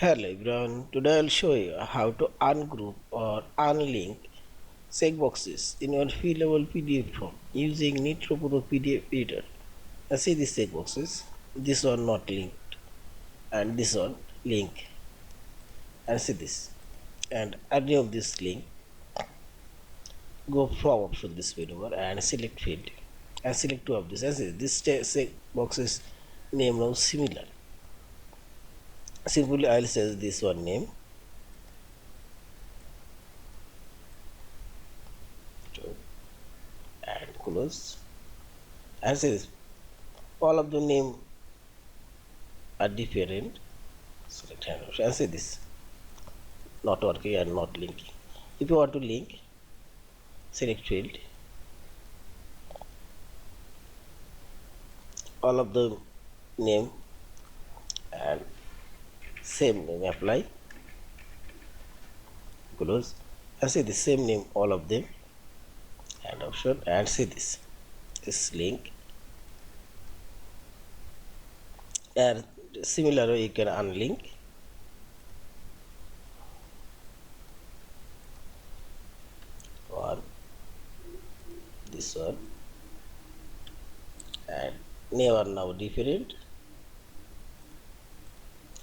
Hello everyone, today I'll show you how to ungroup or unlink checkboxes in your fillable PDF form using Nitro Pro PDF Editor. Now see these checkboxes, this one not linked and this one link, and see this, and any of this link, go from option this menu bar and select field and select two of this, and see this checkboxes name now similar. Simply I'll say this one name and close, and see this, all of the name are different. Select hand option and see this not working and not linking. If you want to link, select field, all of the name and same name apply, close, and see the same name all of them, hand option, and see this link, and similar way you can unlink. One, this one, and name are now different,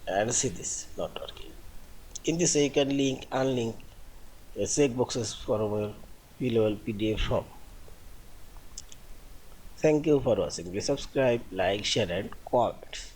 and see this not working. In this way you can link unlink checkboxes for our fillable PDF form. Thank you for watching. Please subscribe, like, share and comment.